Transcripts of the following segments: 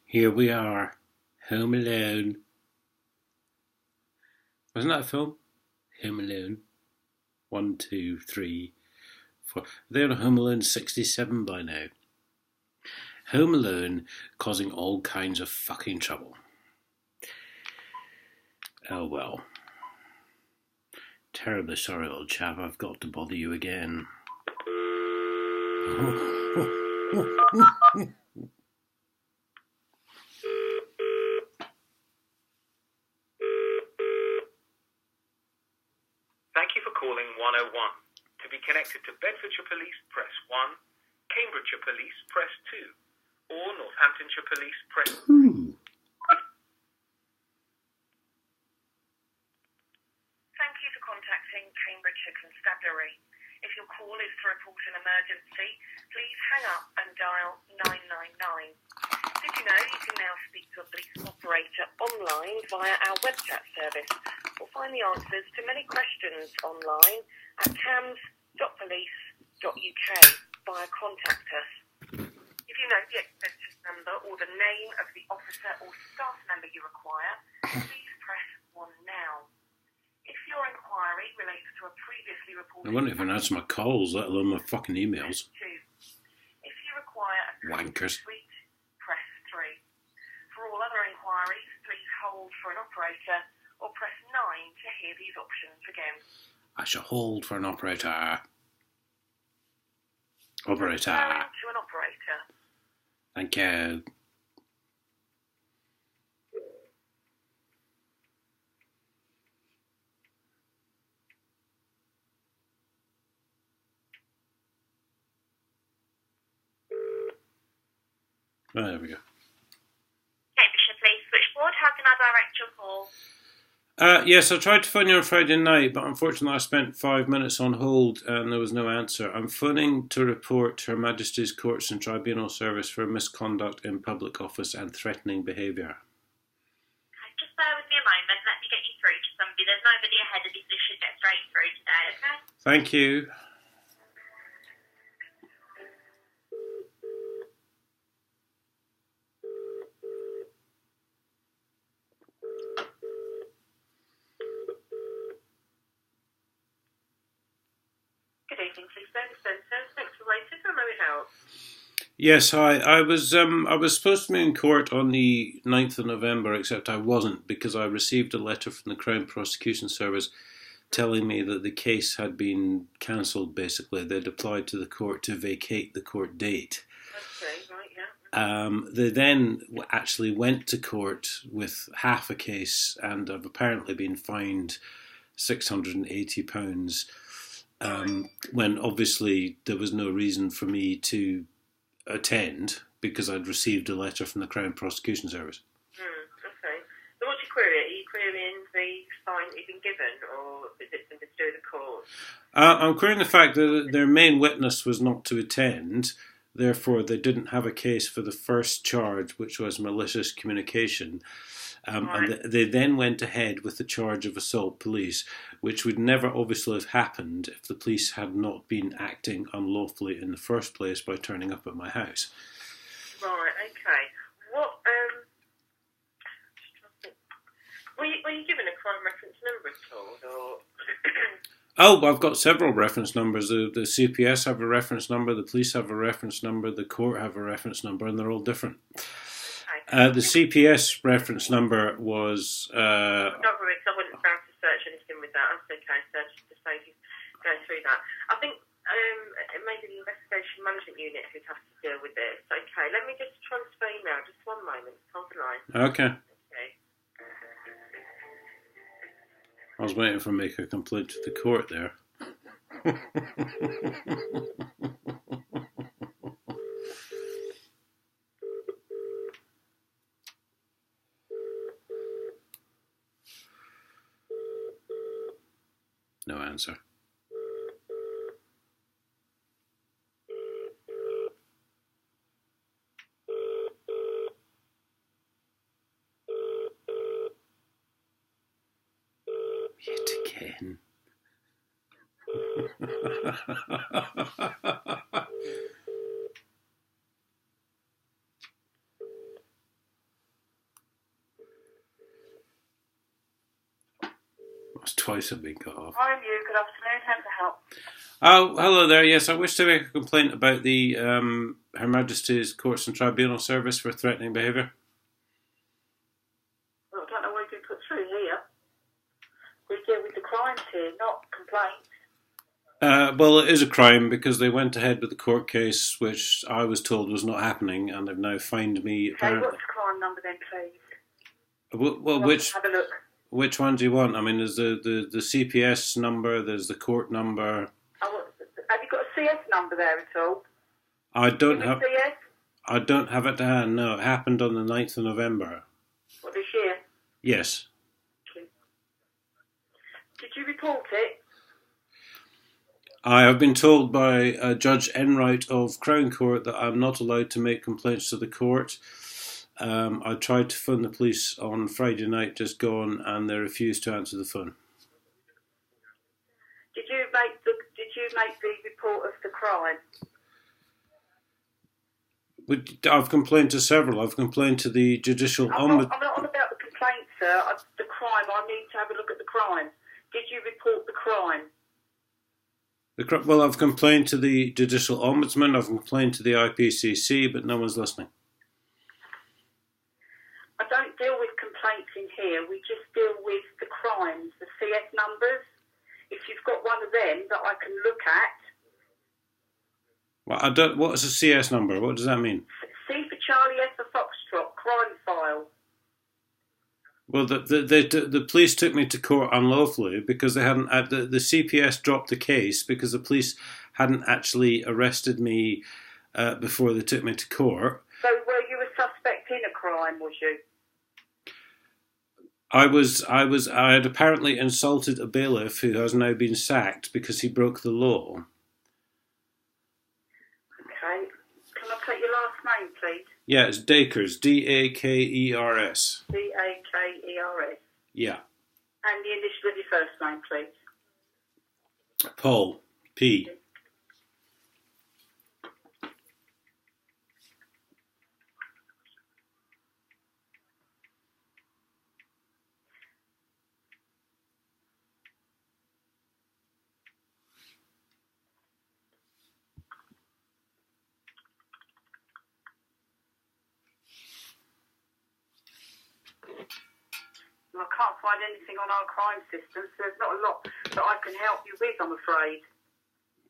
Here we are, Home Alone. Wasn't that a film? Home Alone. 1, 2, 3, 4. They're on Home Alone 67 by now. Home Alone causing all kinds of fucking trouble. Oh well. Terribly sorry, old chap, I've got to bother you again. Thank you for calling 101. To be connected to Bedfordshire Police, press 1. Cambridgeshire Police, press 2. Or Northamptonshire Police, press 3. Thank you for contacting Cambridgeshire Constabulary. If your call is to report an emergency, please hang up and dial 999. Did you know you can now speak to a police operator online via our web chat service, or find the answers to many questions online at cams.police.uk via Contact Us. If you know the extension number or the name of the officer or staff member you require, please press 1 now. If your inquiry relates to a previously reported... I won't even answer my calls, let alone my fucking emails. 2. If you require a Wankers. suite, press 3. For all other inquiries, please hold for an operator or press 9 to hear these options again. I shall hold for an operator. Operator. Referring to an operator. Thank you. Oh, there we go. Cambridgeshire Police Switchboard, how can I direct your call? Yes, I tried to phone you on Friday night, but unfortunately I spent 5 minutes on hold and there was no answer. I'm phoning to report Her Majesty's Courts and Tribunal Service for misconduct in public office and threatening behaviour. Okay, just bear with me a moment, let me get you through to somebody. There's nobody ahead of you, so you should get straight through today, okay? Thank you. Good evening, Police Service Centre. Thanks for waiting. How may we help? Yes, hi. I was supposed to be in court on the 9th of November, except I wasn't because I received a letter from the Crown Prosecution Service telling me that the case had been cancelled, basically. They'd applied to the court to vacate the court date. Okay, right, yeah. They then actually went to court with half a case and have apparently been fined £680, when obviously there was no reason for me to attend because I'd received a letter from the Crown Prosecution Service. Okay. So what's your query? Are you querying the fine you've been given, or is it something to do with the court? I'm querying the fact that their main witness was not to attend, therefore they didn't have a case for the first charge, which was malicious communication. Right. And they then went ahead with the charge of assault police, which would never obviously have happened if the police had not been acting unlawfully in the first place by turning up at my house. Right, okay. What, were you given a crime reference number at all, or... Oh, I've got several reference numbers. The CPS have a reference number, the police have a reference number, the court have a reference number, and they're all different. The CPS reference number was... Don't worry, because I wouldn't be able to search anything with that. That's okay, so just to save you going through that. I think it may be the Investigation Management Unit who has to deal with this. Okay, let me just transfer you now. Just 1 moment. Hold the line. Okay. Okay. I was waiting for make a complaint to the court there. No answer. Yet again. Twice I've been cut off. Hi, you. Good afternoon. How can I help? Oh, hello there. Yes, I wish to make a complaint about the Her Majesty's Courts and Tribunal Service for threatening behaviour. Well, I don't know why you've been put through here. We deal with the crimes here, not complaints. Well, it is a crime because they went ahead with the court case, which I was told was not happening, and they've now fined me. Okay, Apparently. what's the crime number then, please? Well, Have a look. which one do you want? I mean, there's the CPS number, there's the court number. Have you got a CS number there at all? I don't have. CS? I don't have it to hand. No, it happened on the 9th of November. What, this year? Yes. Okay. Did you report it? I have been told by Judge Enright of Crown Court that I'm not allowed to make complaints to the court. I tried to phone the police on Friday night, just gone, and they refused to answer the phone. Did you make the report of the crime? I've complained to several. I've complained to the judicial ombudsman. I'm not on about the complaint, sir. The crime. I need to have a look at the crime. Did you report the crime? Well, I've complained to the judicial ombudsman. I've complained to the IPCC, but no one's listening. I don't deal with complaints in here. We just deal with the crimes, the CS numbers. If you've got one of them that I can look at. Well, I don't. What is a CS number? What does that mean? C for Charlie, S for Foxtrot, crime file. Well, the police took me to court unlawfully because they hadn't. The CPS dropped the case because the police hadn't actually arrested me before they took me to court. So were you a suspect in a crime, was you? I had apparently insulted a bailiff who has now been sacked because he broke the law. Okay. Can I take your last name, please? Yeah, it's Dakers. Dakers. Dakers. Yeah. And the initial of your first name, please. Paul. P. I can't find anything on our crime system, so there's not a lot that I can help you with, I'm afraid.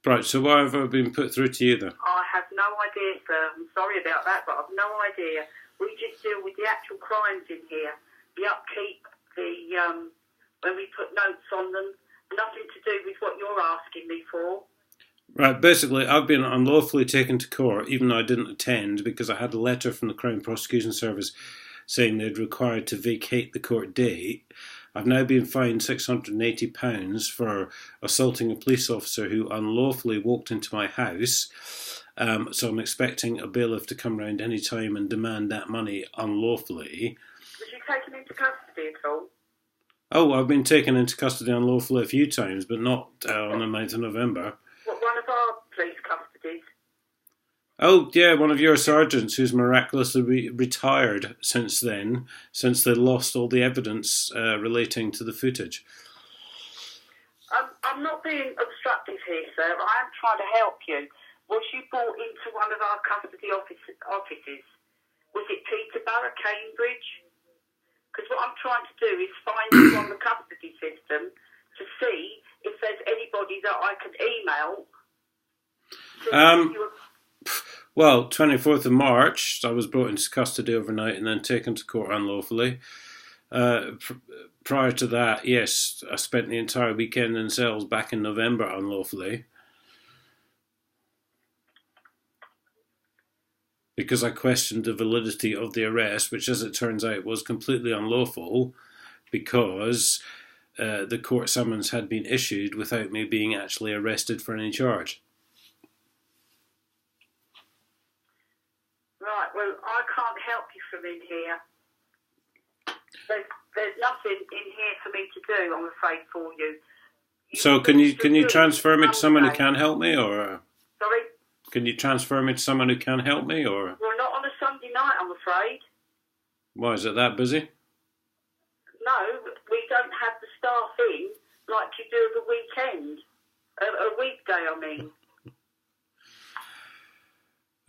Right, so why have I been put through to you then? I have no idea, sir. I'm sorry about that, but I've no idea. We just deal with the actual crimes in here. The upkeep, when we put notes on them. Nothing to do with what you're asking me for. Right, basically, I've been unlawfully taken to court, even though I didn't attend, because I had a letter from the Crown Prosecution Service saying they'd required to vacate the court date. I've now been fined £680 for assaulting a police officer who unlawfully walked into my house. So I'm expecting a bailiff to come round any time and demand that money unlawfully. Was you taken into custody at all? Oh, I've been taken into custody unlawfully a few times, but not on the 9th of November. What, one of our police custodies? Oh, yeah, one of your sergeants who's miraculously retired since then, since they lost all the evidence relating to the footage. I'm not being obstructive here, sir. I am trying to help you. Was you brought into one of our custody offices? Was it Peterborough, Cambridge? Because what I'm trying to do is find you on the custody system to see if there's anybody that I could email. Well, 24th of March, I was brought into custody overnight and then taken to court unlawfully. Prior to that, yes, I spent the entire weekend in cells back in November unlawfully. Because I questioned the validity of the arrest, which, as it turns out, was completely unlawful because the court summons had been issued without me being actually arrested for any charge. Right, well, I can't help you from in here. There's nothing in here for me to do, I'm afraid, for you. So can you transfer me to someone who can help me, or? Sorry? Can you transfer me to someone who can help me, or? Well, not on a Sunday night, I'm afraid. Why, is it that busy? No, we don't have the staff in like you do the weekend, a weekday, I mean.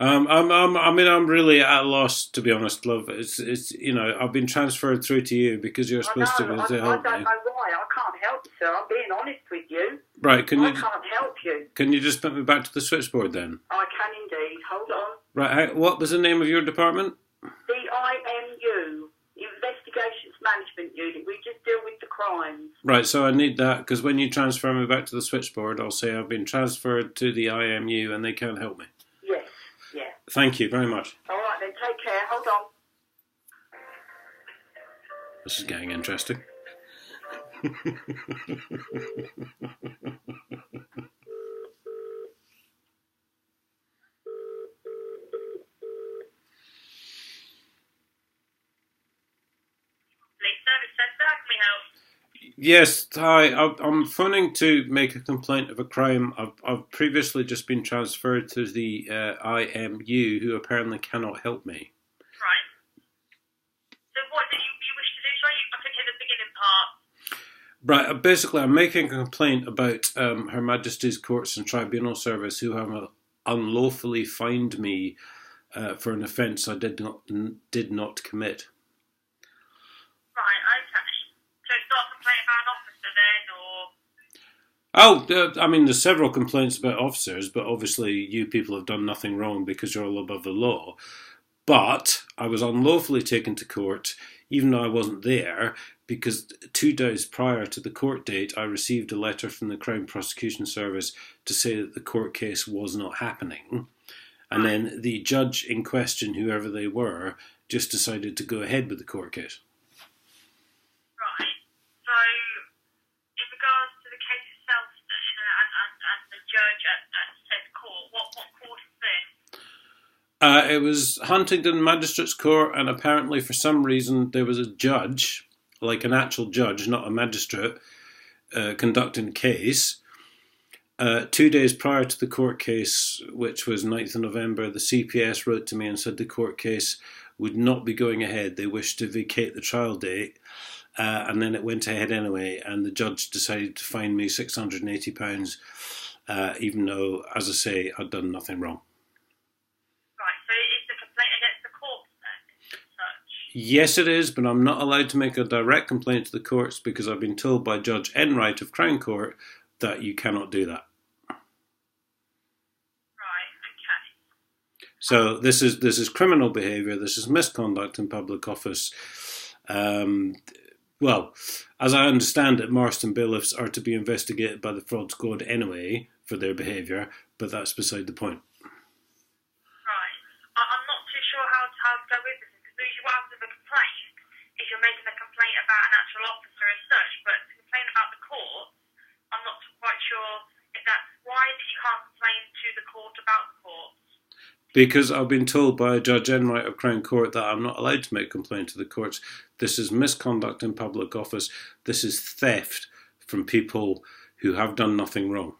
I'm really at a loss, to be honest, love. It's I've been transferred through to you because you're supposed to help I me. don't know why. I can't help you, sir. I'm being honest with you. Right, I can't help you. Can you just put me back to the switchboard then? I can indeed. Hold on. Right, what was the name of your department? The IMU, Investigations Management Unit. We just deal with the crimes. Right, so I need that because when you transfer me back to the switchboard, I'll say I've been transferred to the IMU and they can't help me. Yes, yeah. Thank you very much. All right then, take care. Hold on. This is getting interesting. Yes, hi. I'm phoning to make a complaint of a crime. I've previously just been transferred to the IMU, who apparently cannot help me. Right. So what did you wish to do? Sorry, I think in the beginning part. Right, basically I'm making a complaint about Her Majesty's Courts and Tribunal Service, who have unlawfully fined me for an offence I did not commit. Right, okay. So it's not a complaint about an officer then, or... I mean, there's several complaints about officers, but obviously you people have done nothing wrong because you're all above the law. But I was unlawfully taken to court, even though I wasn't there, because 2 days prior to the court date, I received a letter from the Crown Prosecution Service to say that the court case was not happening. And then the judge in question, whoever they were, just decided to go ahead with the court case. Right. So, in regards to the case itself then, and the judge at said court, what court is this? It was Huntingdon Magistrates Court, and apparently for some reason there was a judge, like an actual judge, not a magistrate, conducting the case. 2 days prior to the court case, which was 9th of November, the CPS wrote to me and said the court case would not be going ahead. They wished to vacate the trial date, and then it went ahead anyway, and the judge decided to fine me £680, even though, as I say, I'd done nothing wrong. Right, so is the complaint against the courts then, as such? Yes, it is, but I'm not allowed to make a direct complaint to the courts because I've been told by Judge Enright of Crown Court that you cannot do that. So this is criminal behaviour. This is misconduct in public office. Well, as I understand it, Marston bailiffs are to be investigated by the fraud squad anyway for their behaviour, but that's beside the point. Right. I'm not too sure how to go with this, because usually what happens with a complaint is you're making a complaint about an actual officer as such, but to complain about the court, I'm not quite sure if that's why you can't complain to the court about the court. Because I've been told by Judge Enright of Crown Court that I'm not allowed to make complaint to the courts. This is misconduct in public office. This is theft from people who have done nothing wrong.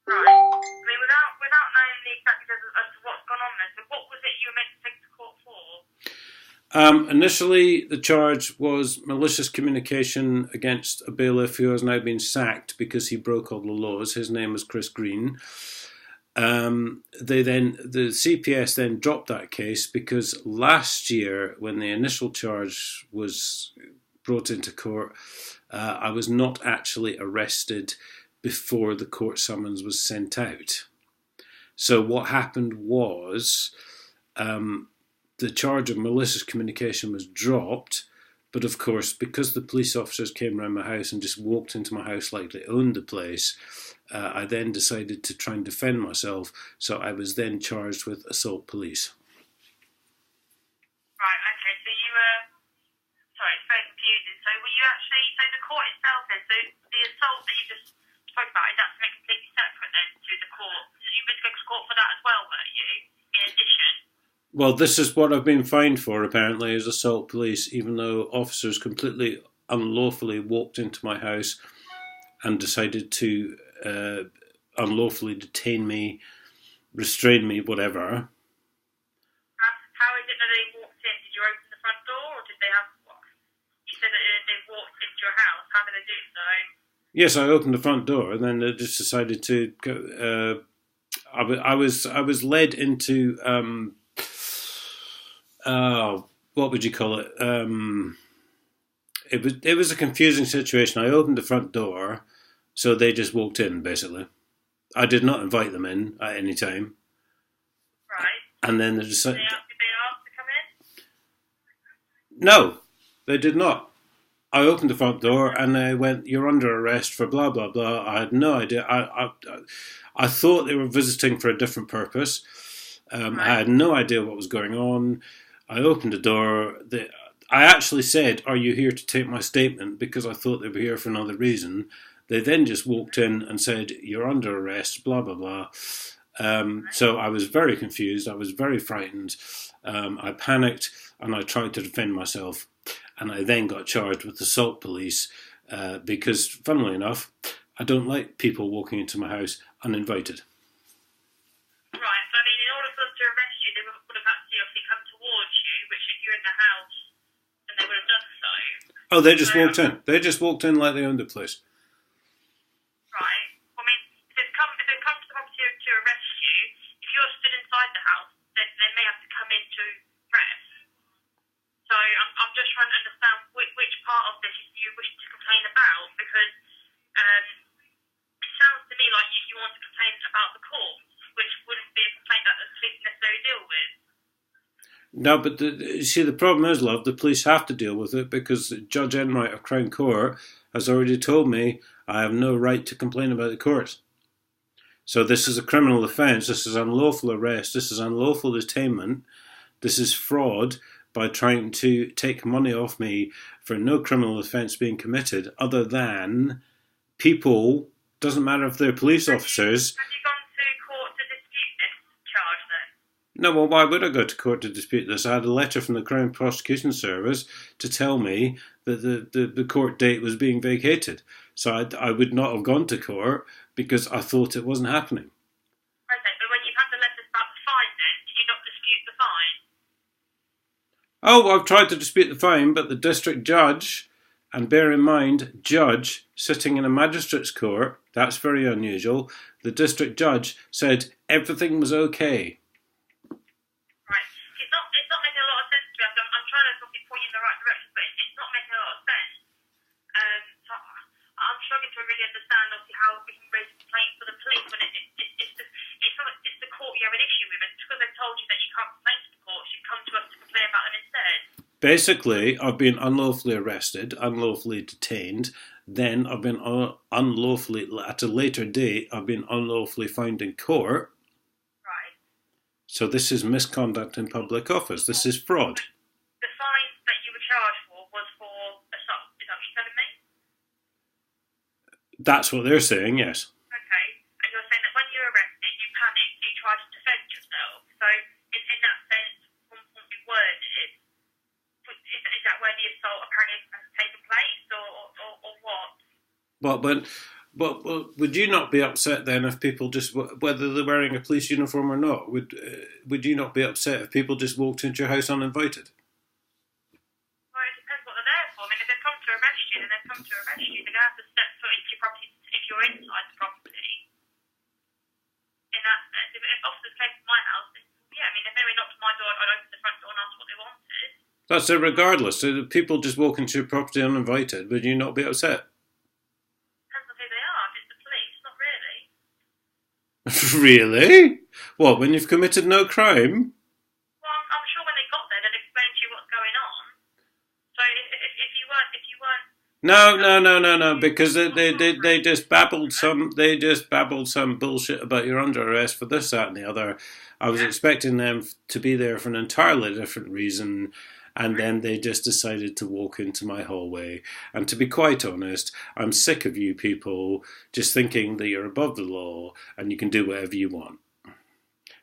Right. I mean, without knowing the exact details as to what's gone on there, so what was it you were meant to take to court for? Initially, the charge was malicious communication against a bailiff who has now been sacked because he broke all the laws. His name was Chris Green. The CPS then dropped that case because last year, when the initial charge was brought into court, I was not actually arrested before the court summons was sent out. So what happened was the charge of malicious communication was dropped, but of course, because the police officers came around my house and just walked into my house like they owned the place, I then decided to try and defend myself, so I was then charged with assault police. Right, okay, so you were... Sorry, it's very confusing. So were you actually... So the court itself then, so the assault that you just spoke about, is that something completely separate then to the court? You went to go to court for that as well, were you, in addition? Well, this is what I've been fined for, apparently, is assault police, even though officers completely unlawfully walked into my house and decided to unlawfully detain me, restrain me, whatever. How is it that they walked in? Did you open the front door, or did they have... What? You said that they walked into your house. How did they do so? Yes, I opened the front door, and then they just decided to go. I was led into what would you call it? It was a confusing situation. I opened the front door, so they just walked in. Basically, I did not invite them in at any time. Right. And then they Did decided. they ask to come in? No, they did not. I opened the front door and they went, "You're under arrest for blah blah blah." I had no idea. I thought they were visiting for a different purpose. I had no idea what was going on. I opened the door. I actually said, "Are you here to take my statement?" Because I thought they were here for another reason. They then just walked in and said, "You're under arrest," blah blah blah. So I was very confused. I was very frightened. I panicked and I tried to defend myself. And I then got charged with assault police because, funnily enough, I don't like people walking into my house uninvited. Right. So, I mean, in order for them to arrest you, they would have had to obviously come towards you, which if you're in the house, then they would have done so. Oh, they just walked in. They just walked in like they owned the place. Right. I mean, if they come to the property to arrest you, if you're stood inside the house, then they may have to come in to arrest. So I'm just trying to understand which part of this you wish to complain about, because it sounds to me like you want to complain about the court, which wouldn't be a complaint that the police necessarily deal with. No, but see, the problem is, love, the police have to deal with it because Judge Enright of Crown Court has already told me I have no right to complain about the court. So this is a criminal offence, this is unlawful arrest, this is unlawful detainment, this is fraud by trying to take money off me for no criminal offence being committed other than people, doesn't matter if they're police officers. Have you gone to court to dispute this charge then? No, well, why would I go to court to dispute this? I had a letter from the Crown Prosecution Service to tell me that the court date was being vacated. So I would not have gone to court because I thought it wasn't happening. Okay, but when you've had the letters about the fine then, did you not dispute the fine? Oh, I've tried to dispute the fine, but the district judge, and bear in mind, judge sitting in a magistrate's court, that's very unusual, the district judge said everything was okay. Right. It's not making a lot of sense to me. I'm trying to obviously point you in the right direction, but it's not making a lot of sense. So I'm struggling to really understand obviously how we can raise a complaint for the police when it's the court you have an issue with, and because they've told you that you can't complain to the court, you come to us to complain about them instead. Basically, I've been unlawfully arrested, unlawfully detained, then I've been unlawfully, at a later date, I've been unlawfully found in court. Right. So this is misconduct in public office. This is fraud. The fine that you were charged for was for assault. Is that what you're telling me? That's what they're saying, yes. Okay. And you're saying that when you're arrested, you panicked, you tried to defend yourself. So in that sense, from what you worded, is that where the assault apparently has taken place, or what? But would you not be upset then if people just, whether they're wearing a police uniform or not, would you not be upset if people just walked into your house uninvited? Well, it depends what they're there for. I mean, if they've come to arrest you, then they've come to arrest you. They're going to have to step foot into your property if you're inside the property. In that sense, if officers came to my house, then, yeah, I mean, if they knocked on my door, I'd open the front door and ask what they wanted. That's it regardless. So if people just walk into your property uninvited, would you not be upset? Depends on who they are. If it's the police, not really. Really? What, when you've committed no crime? Well, I'm sure when they got there, they'd explain to you what's going on. So if you weren't... No, because they just babbled some bullshit about you're under arrest for this, that and the other. I was expecting them to be there for an entirely different reason, and then they just decided to walk into my hallway. And to be quite honest, I'm sick of you people just thinking that you're above the law and you can do whatever you want.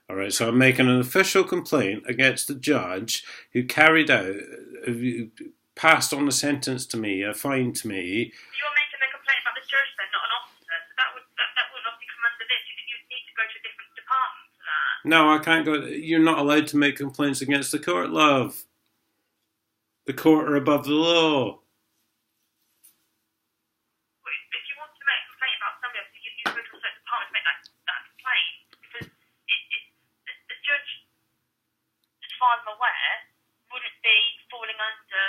All right, so I'm making an official complaint against the judge who passed on a sentence to me, a fine to me. You're making a complaint about the judge then, not an officer. So that wouldn't obviously come under this. You'd need to go to a different department for that. No, I can't go. You're not allowed to make complaints against the court, love. The court are above the law. far as I'm aware, wouldn't be falling under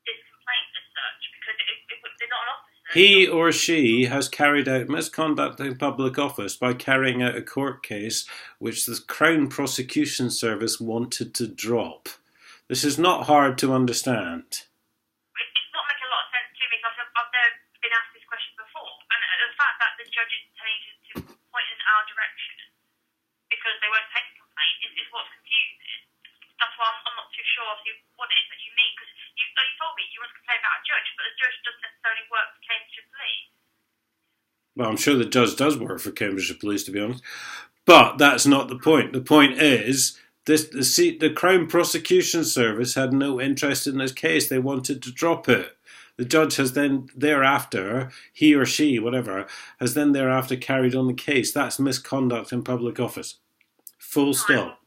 this complaint as such, because they're not an officer. He or she has carried out misconduct in public office by carrying out a court case which the Crown Prosecution Service wanted to drop. This is not hard to understand. It's not making a lot of sense to me, because I've never been asked this question before. And the fact that the judge is telling you to point in our direction because they won't take the complaint is what's confusing. That's why I'm not too sure what it is that you mean, because you told me you want to complain about a judge, but the judge doesn't necessarily work for Cambridgeshire Police. Well, I'm sure the judge does work for Cambridgeshire Police, to be honest. But that's not the point. The point is, the Crown Prosecution Service had no interest in this case. They wanted to drop it. The judge has then thereafter, he or she, whatever, has then thereafter carried on the case. That's misconduct in public office. Full stop.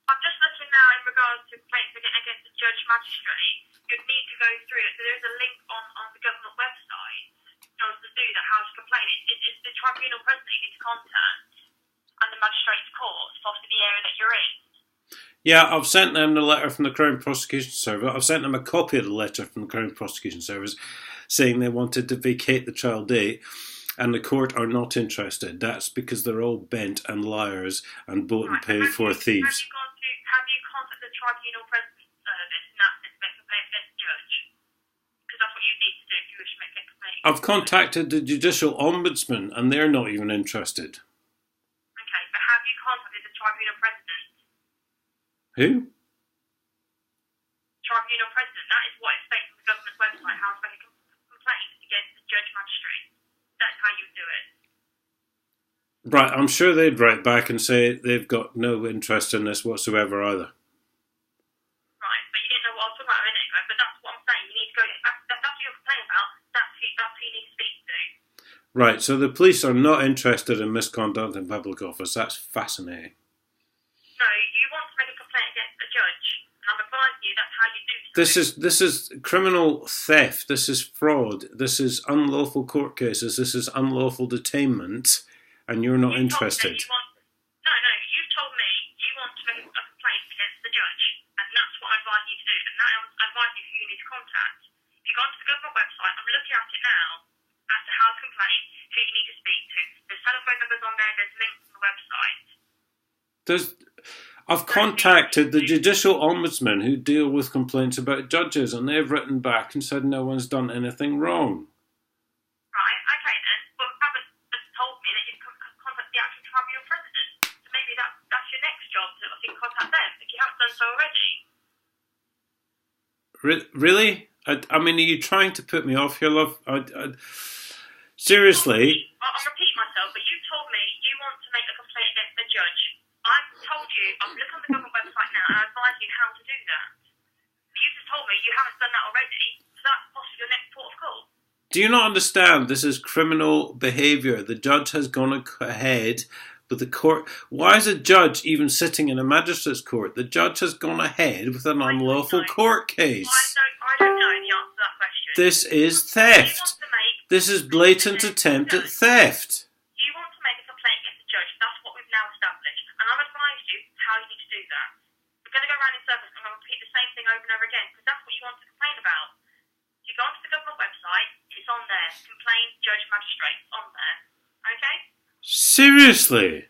I'm just looking now in regards to complaints against the judge magistrate. You'd need to go through it. There is a link on the government website to do that, how to complain. It's the tribunal president you need to contact and the magistrate's court, obviously the area that you're in. Yeah, I've sent them the letter from the Crown Prosecution Service. I've sent them a copy of the letter from the Crown Prosecution Service saying they wanted to vacate the trial date, and the court are not interested. That's because they're all bent and liars and bought and paid for thieves. Have you contacted the tribunal president service and asked them to make a complaint against the judge? Because that's what you need to do if you wish to make a complaint. I've contacted the Judicial Ombudsman and they're not even interested. Okay, but have you contacted the tribunal president? Who? Tribunal president, that is what it states on the government website, how to make a complaint against the judge magistrate. That's how you do it. Right, I'm sure they'd write back and say they've got no interest in this whatsoever either. Right, but you didn't know what I was talking about a minute ago, but that's what I'm saying. You need to go, that's what you're complaining about, that's who you need to speak to. Right, so the police are not interested in misconduct in public office. That's fascinating. No, you want to make a complaint against the judge, and I'm advising you that's how you do so. This is criminal theft. This is fraud. This is unlawful court cases. This is unlawful detainment, and you're not interested. You've told me you want to make a complaint against the judge, and that's what I advise you to do, and that I advise you who you need to contact. If you go onto the government website, I'm looking at it now, as to how to complain, who you need to speak to. There's telephone numbers on there, there's links on the website. I've contacted the Judicial Ombudsman who deal with complaints about judges, and they've written back and said no one's done anything wrong. Right, okay then. Well, Robert has told me that you've contacted the actual tribunal president. So maybe that's your next job, to contact them, if you haven't done so already. Really? I mean, are you trying to put me off here, love? Seriously? I'm repeating myself, but you told me you want to make a complaint against the judge. I've told you, I'm looking on the government website now and I advise you how to do that. You just told me you haven't done that already, so that's possibly your next port of call. Do you not understand? This is criminal behaviour. The judge has gone ahead with the court. Why is a judge even sitting in a magistrate's court? The judge has gone ahead with an unlawful court case. I don't know the answer to that question. This is theft. This is blatant attempt at theft. You want to make a complaint against the judge. That's what we've now established. And I've advised you how you need to do that. We're going to go around in circles and I'm going to repeat the same thing over and over again because that's what you want to complain about. You go onto the government website, it's on there. Complain, judge, magistrate, it's on there. Okay? Seriously?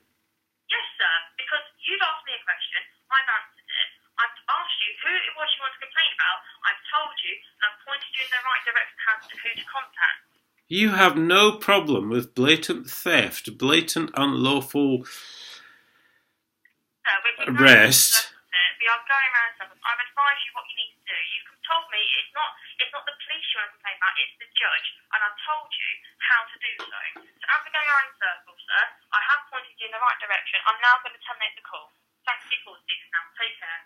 Yes, sir. Because you've asked me a question, I've answered it. I've asked you who it was you want to complain about. I've told you and I've pointed you in the right direction as to who to contact. You have no problem with blatant theft, blatant unlawful arrest. We are going around in circles. I've advised you what you need to do. You've told me it's not the police you want to complain about, it's the judge. And I've told you how to do so. So as we're going around in circles, sir, I have pointed you in the right direction. I'm now going to terminate the call. Thanks for your call, Stephen. Now, take care.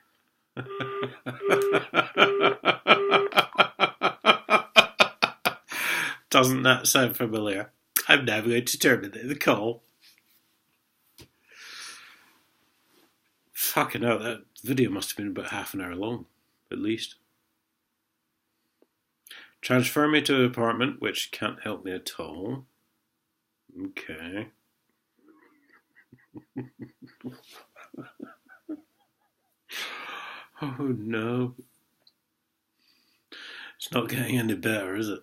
Doesn't that sound familiar? I'm now going to terminate the call. Fucking hell, that video must have been about half an hour long, at least. Transfer me to an apartment, which can't help me at all. Okay. Oh no. It's not getting any better, is it?